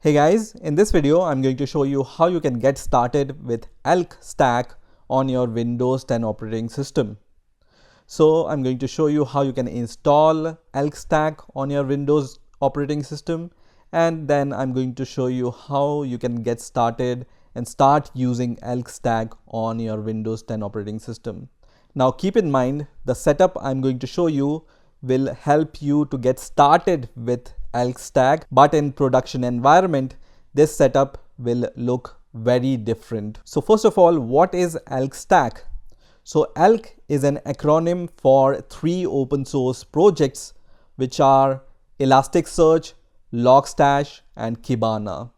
Hey guys, in this video I'm going to show you how you can get started with ELK Stack on your Windows 10 operating system. So I'm going to show you how you can install ELK Stack on your Windows operating system, and then I'm going to show you how you can get started and start using ELK Stack on your Windows 10 operating system. Now keep in mind, the setup I'm going to show you will help you to get started with ELK Stack, but in production environment this setup will look very different. So first of all, what is ELK Stack? So ELK is an acronym for three open source projects, which are ElasticSearch, Logstash and Kibana.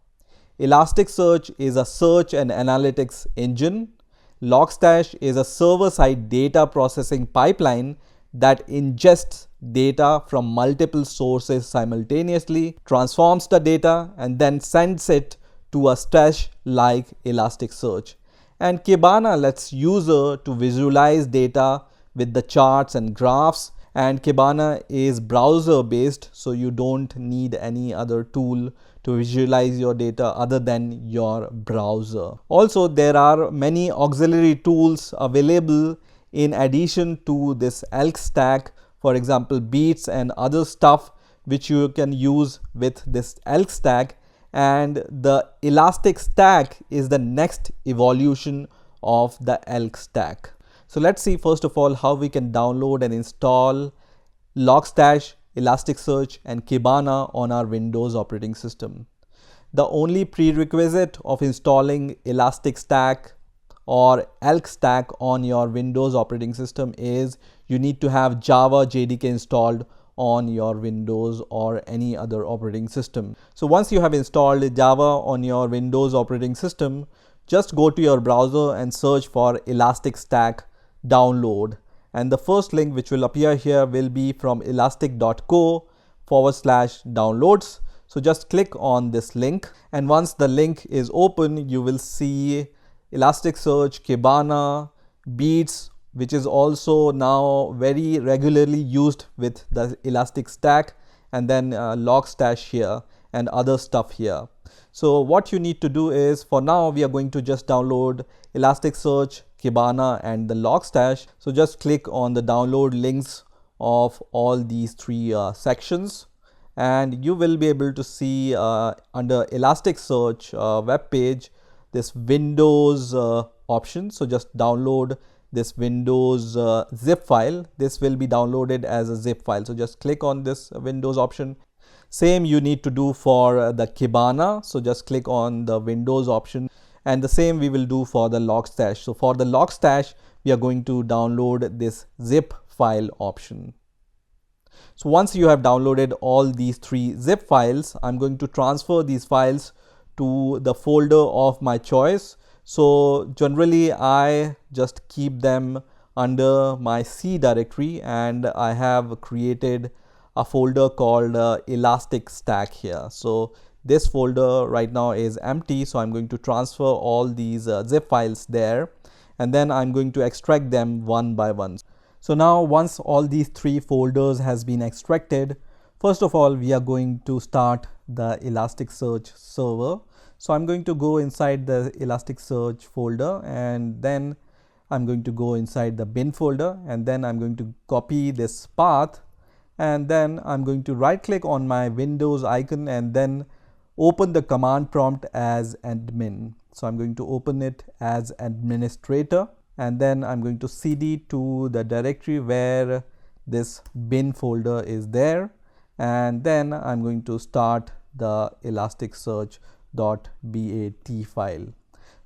ElasticSearch is a search and analytics engine. Logstash is a server-side data processing pipeline that ingests data from multiple sources simultaneously, transforms the data and then sends it to a stash like Elasticsearch. And Kibana lets user to visualize data with the charts and graphs, and Kibana is browser based, so you don't need any other tool to visualize your data other than your browser. Also, there are many auxiliary tools available in addition to this ELK Stack, for example beats and other stuff which you can use with this ELK Stack, and the Elastic Stack is the next evolution of the ELK Stack. So let's see first of all how we can download and install Logstash, Elasticsearch and Kibana on our Windows operating system. The only prerequisite of installing Elastic Stack or ELK Stack on your Windows operating system is you need to have Java JDK installed on your Windows or any other operating system. So once you have installed Java on your Windows operating system, just go to your browser and search for Elastic Stack download. And the first link which will appear here will be from elastic.co/downloads. So just click on this link, and once the link is open, you will see Elasticsearch, Kibana, Beats, which is also now very regularly used with the Elastic Stack, and then Logstash here and other stuff here. So what you need to do is, for now we are going to just download Elasticsearch, Kibana and the Logstash. So just click on the download links of all these three sections, and you will be able to see under Elasticsearch web page this Windows option. So just download this Windows zip file. This will be downloaded as a zip file. So just click on this Windows option. Same you need to do for the Kibana. So just click on the Windows option, and the same we will do for the Logstash. So for the Logstash, we are going to download this zip file option. So once you have downloaded all these three zip files, I'm going to transfer these files to the folder of my choice. So generally I just keep them under my C directory, and I have created a folder called Elastic Stack here. So this folder right now is empty, so I'm going to transfer all these zip files there, and then I'm going to extract them one by one. So now once all these three folders has been extracted, first of all we are going to start the Elasticsearch server. So I'm going to go inside the Elasticsearch folder, and then I'm going to go inside the bin folder, and then I'm going to copy this path, and then I'm going to right click on my Windows icon and then open the command prompt as admin. So I'm going to open it as administrator, and then I'm going to cd to the directory where this bin folder is there, and then I'm going to start the elasticsearch.bat file.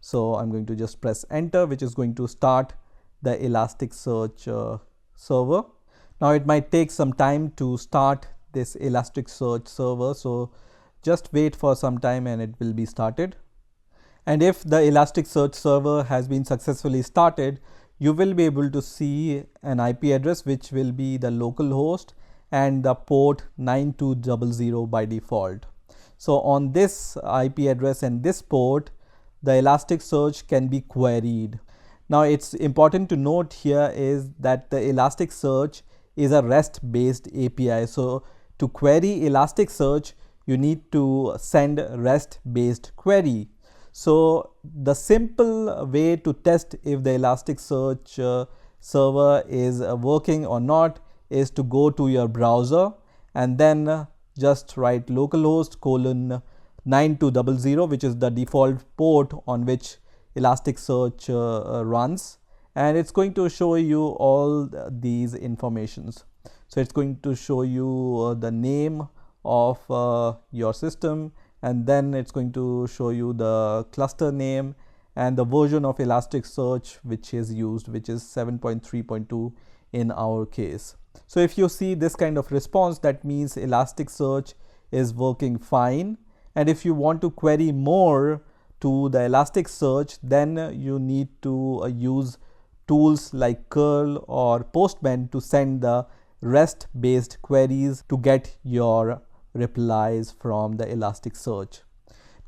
So I'm going to just press enter, which is going to start the Elasticsearch server. Now it might take some time to start this Elasticsearch server, so just wait for some time and it will be started. And if the Elasticsearch server has been successfully started, you will be able to see an IP address which will be the local host and the port 9200 by default. So on this IP address and this port, the Elasticsearch can be queried. Now it's important to note here is that the Elasticsearch is a REST based API. So to query Elasticsearch, you need to send REST-based query. So the simple way to test if the Elasticsearch server is working or not is to go to your browser and then just write localhost:9200, which is the default port on which Elasticsearch runs, and it's going to show you all these informations. So it's going to show you the name of your system, and then it's going to show you the cluster name and the version of Elasticsearch which is used, which is 7.3.2 in our case. So if you see this kind of response, that means Elasticsearch is working fine. And if you want to query more to the Elasticsearch, then you need to use tools like curl or postman to send the REST-based queries to get your replies from the Elasticsearch.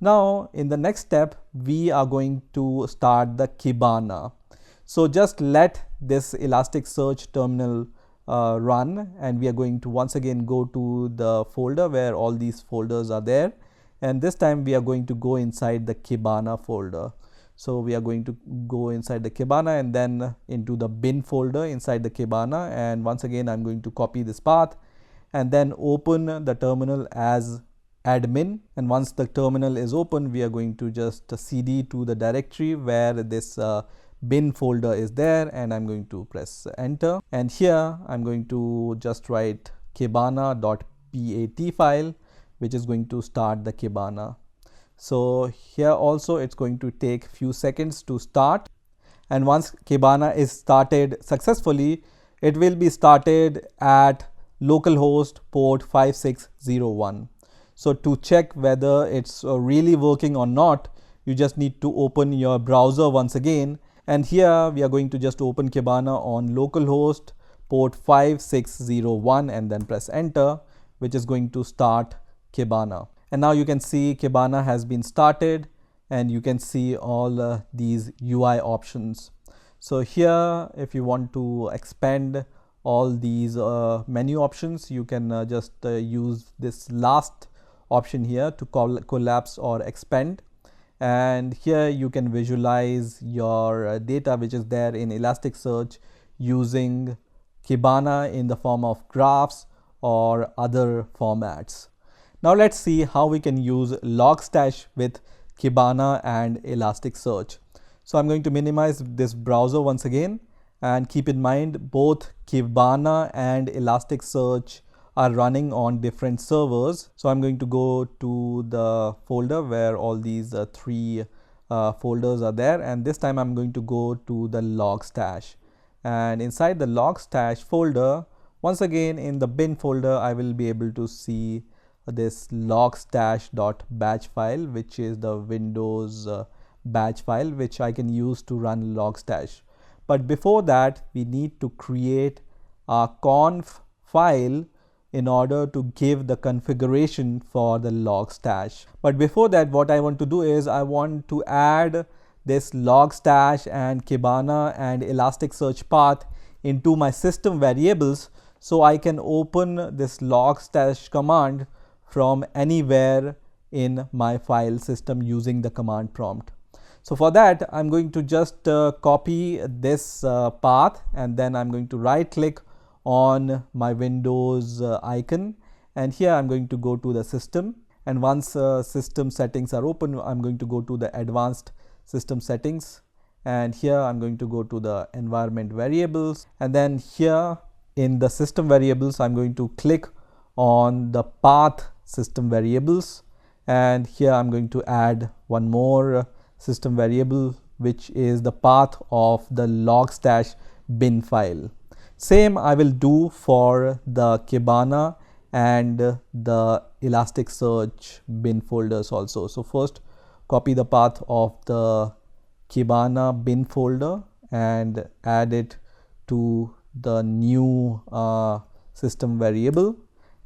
Now, in the next step, we are going to start the Kibana. So just let this Elasticsearch terminal run, and we are going to once again go to the folder where all these folders are there, and this time we are going to go inside the Kibana folder. So we are going to go inside the Kibana and then into the bin folder inside the Kibana, and once again I'm going to copy this path and then open the terminal as admin. And once the terminal is open, we are going to just cd to the directory where this bin folder is there, and I'm going to press enter, and here I'm going to just write kibana.bat file, which is going to start the Kibana. So here also it's going to take few seconds to start, and once Kibana is started successfully, it will be started at localhost port 5601. So to check whether it's really working or not, you just need to open your browser once again, and here we are going to just open Kibana on localhost port 5601 and then press enter, which is going to start Kibana. And now you can see Kibana has been started, and you can see all these UI options. So here, if you want to expand all these menu options, you can just use this last option here to collapse or expand. And here you can visualize your data which is there in Elasticsearch using Kibana in the form of graphs or other formats. Now let's see how we can use Logstash with Kibana and Elasticsearch. So I'm going to minimize this browser once again, and keep in mind both Kibana and Elasticsearch are running on different servers. So I'm going to go to the folder where all these three folders are there, and this time I'm going to go to the Logstash, and inside the Logstash folder, once again in the bin folder, I will be able to see this logstash.batch file, which is the Windows batch file which I can use to run Logstash. But before that, we need to create a conf file in order to give the configuration for the Logstash. But before that, what I want to do is I want to add this Logstash and Kibana and Elasticsearch path into my system variables, so I can open this Logstash command from anywhere in my file system using the command prompt. So for that, I'm going to just copy this path, and then I'm going to right click on my Windows icon, and here I'm going to go to the system, and once system settings are open, I'm going to go to the advanced system settings, and here I'm going to go to the environment variables, and then here in the system variables I'm going to click on the path system variables, and here I'm going to add one more system variable, which is the path of the Logstash bin file. Same I will do for the Kibana and the Elasticsearch bin folders also. So first copy the path of the Kibana bin folder and add it to the new system variable,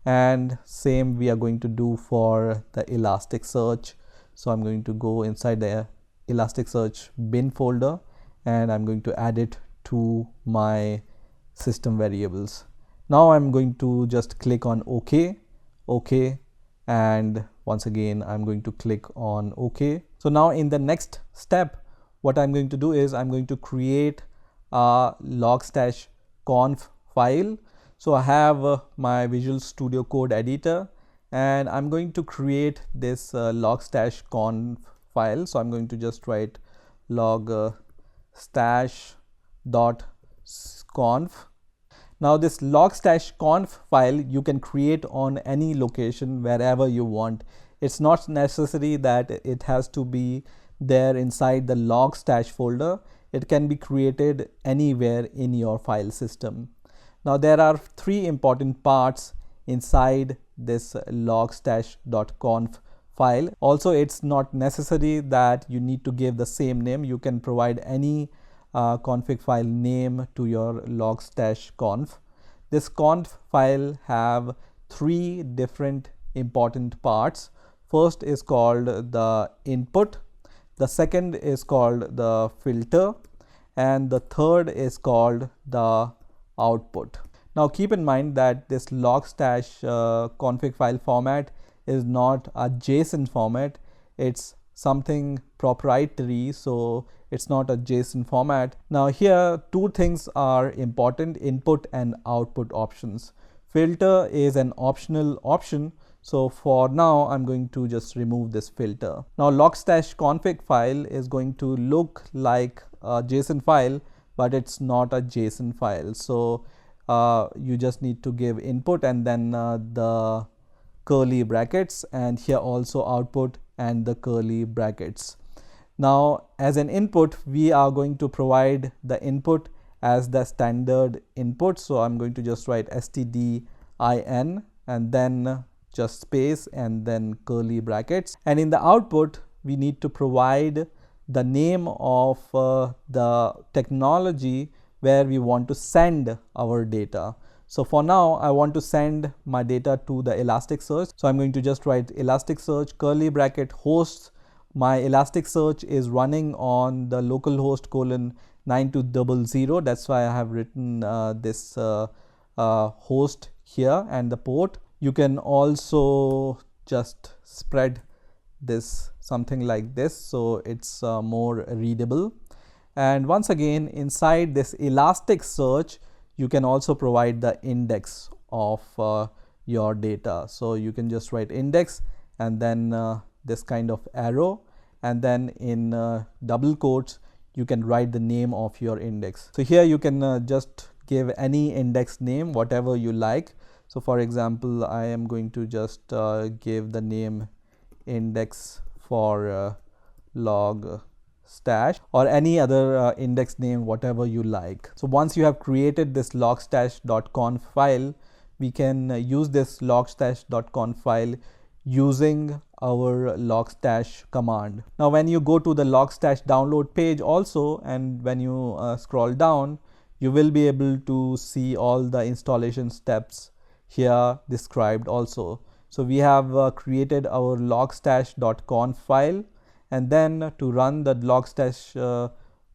and same we are going to do for the Elasticsearch. So I'm going to go inside the Elasticsearch bin folder, and I'm going to add it to my system variables. Now I'm going to just click on OK, OK, and once again I'm going to click on OK. So now in the next step, what I'm going to do is I'm going to create a Logstash conf file. So I have my Visual Studio Code editor, and I'm going to create this Logstash conf file. So I'm going to just write logstash.conf. Now this Logstash conf file you can create on any location wherever you want. It's not necessary that it has to be there inside the Logstash folder. It can be created anywhere in your file system. Now there are three important parts inside this logstash.conf file. Also, it's not necessary that you need to give the same name. You can provide any config file name to your logstash conf. This conf file have three different important parts. First is called the input, the second is called the filter, and the third is called the output. Now keep in mind that this logstash config file format is not a JSON format. It's something proprietary, so it's not a JSON format. Now here two things are important: input and output options. Filter is an optional option, so for now I'm going to just remove this filter. Now logstash config file is going to look like a JSON file, but it's not a JSON file. So you just need to give input and then the curly brackets, and here also output and the curly brackets. Now as an input, we are going to provide the input as the standard input. So I'm going to just write stdin and then just space and then curly brackets. And in the output, we need to provide the name of the technology where we want to send our data. So for now, I want to send my data to the Elasticsearch. So I'm going to just write Elasticsearch curly bracket hosts. My Elasticsearch is running on the localhost :9200. That's why I have written this host here and the port. You can also just spread this something like this, so it's more readable. And once again, inside this Elasticsearch, you can also provide the index of your data. So you can just write index and then this kind of arrow, and then in double quotes you can write the name of your index. So here you can just give any index name, whatever you like. So for example, I am going to just give the name index for Logstash, or any other index name, whatever you like. So once you have created this logstash.conf file, we can use this logstash.conf file using our logstash command. Now when you go to the Logstash download page also, and when you scroll down, you will be able to see all the installation steps here described also. So we have created our logstash.conf file, and then to run the Logstash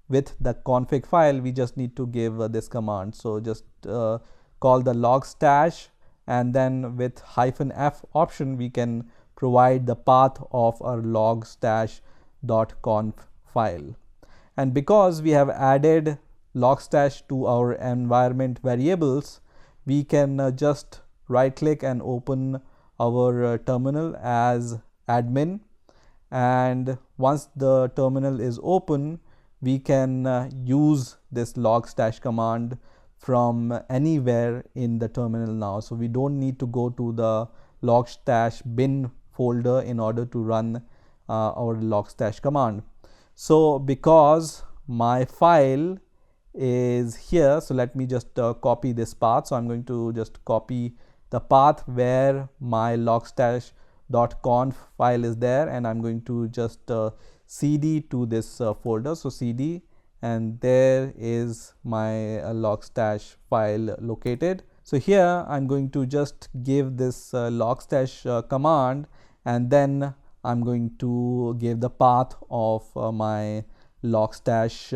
with the config file, we just need to give this command. So just call the logstash, and then with -f option we can provide the path of our logstash.conf file. And because we have added logstash to our environment variables, we can just right click and open our terminal as admin, and once the terminal is open, we can use this logstash command from anywhere in the terminal now. So we don't need to go to the logstash bin folder in order to run our logstash command. So because my file is here, so let me just copy this path. So I'm going to just copy the path where my logstash.conf file is there, and I'm going to just cd to this folder. So cd, and there is my logstash file located. So here I'm going to just give this logstash command, and then I'm going to give the path of my logstash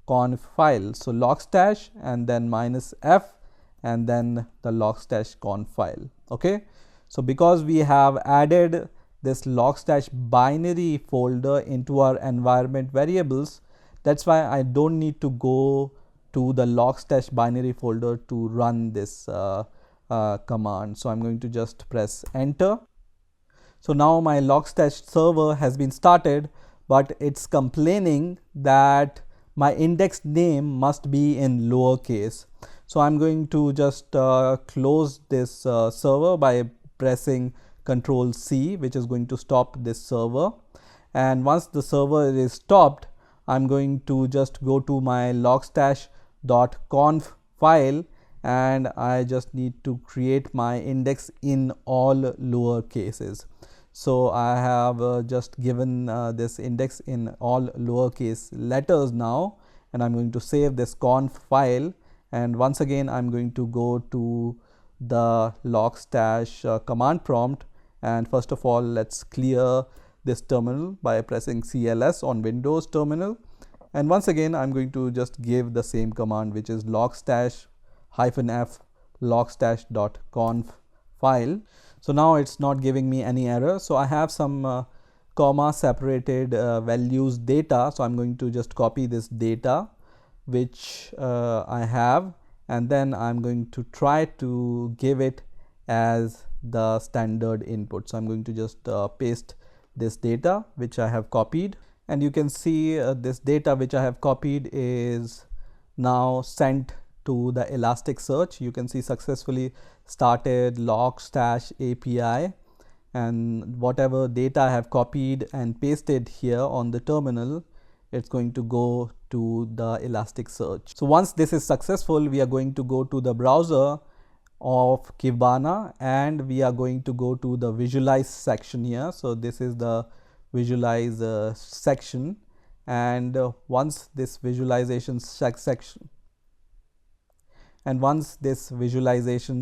conf file. So logstash and then -f and then the logstash conf file. Okay, So because we have added this Logstash binary folder into our environment variables, that's why I don't need to go to the Logstash binary folder to run this command. So I'm going to just press enter. So now my Logstash server has been started, but it's complaining that my index name must be in lowercase. So I'm going to just close this server by pressing Control C, which is going to stop this server. And once the server is stopped, I'm going to just go to my logstash.conf file, and I just need to create my index in all lower cases. So I have just given this index in all lowercase letters now, and I'm going to save this conf file. And once again, I'm going to go to the Logstash command prompt. And first of all, let's clear this terminal by pressing CLS on Windows terminal. And once again, I'm going to just give the same command, which is logstash-f logstash.conf file. So now it's not giving me any error. So I have some comma separated values data. So I'm going to just copy this data which I have, and then I'm going to try to give it as the standard input. So I'm going to just paste this data which I have copied, and you can see this data which I have copied is now sent to the Elasticsearch. You can see successfully started Logstash API, and whatever data I have copied and pasted here on the terminal, it's going to go to the Elasticsearch. So once this is successful, we are going to go to the browser of Kibana, and we are going to go to the visualize section here. So this is the visualize section, and once this visualization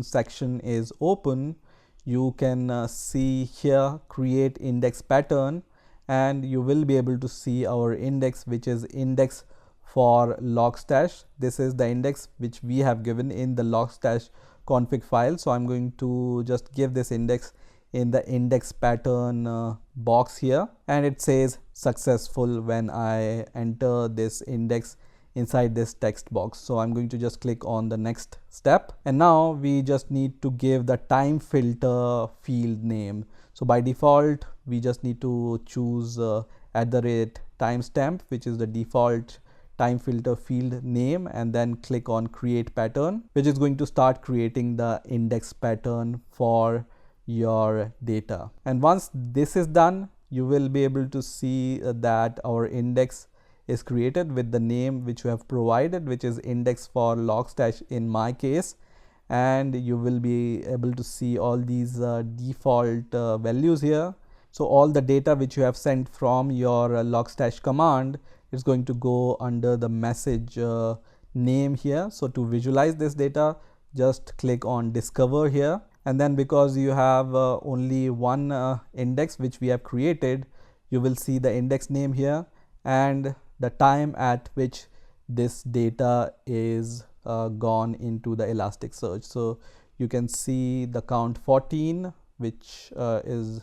section is open, you can see here create index pattern, and you will be able to see our index, which is index for Logstash. This is the index which we have given in the Logstash config file. So I'm going to just give this index in the index pattern box here, and it says successful when I enter this index inside this text box. So I'm going to just click on the next step, and now we just need to give the time filter field name. So by default, we just need to choose @timestamp, which is the default time filter field name, and then click on create pattern, which is going to start creating the index pattern for your data. And once this is done, you will be able to see that our index is created with the name which you have provided, which is index for Logstash in my case, and you will be able to see all these default values here. So all the data which you have sent from your Logstash command is going to go under the message name here. So to visualize this data, just click on discover here, and then because you have only one index which we have created, you will see the index name here and the time at which this data is gone into the Elasticsearch. So you can see the count 14, which is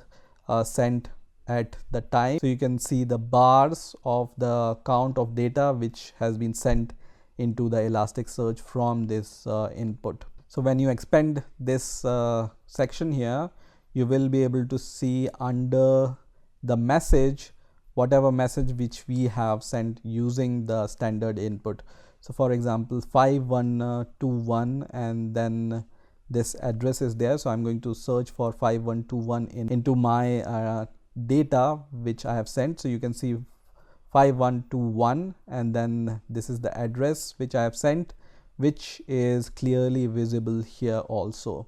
sent at the time. So you can see the bars of the count of data which has been sent into the Elasticsearch from this input. So when you expand this section here, you will be able to see under the message whatever message which we have sent using the standard input. So for example, 5121, and then this address is there. So I'm going to search for 5121 into my data which I have sent. So you can see 5121, and then this is the address which I have sent, which is clearly visible here also.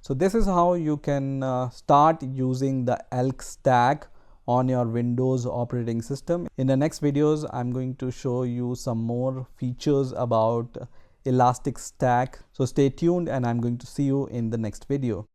So this is how you can start using the ELK stack on your Windows operating system. In the next videos, I'm going to show you some more features about Elastic Stack. So stay tuned, and I'm going to see you in the next video.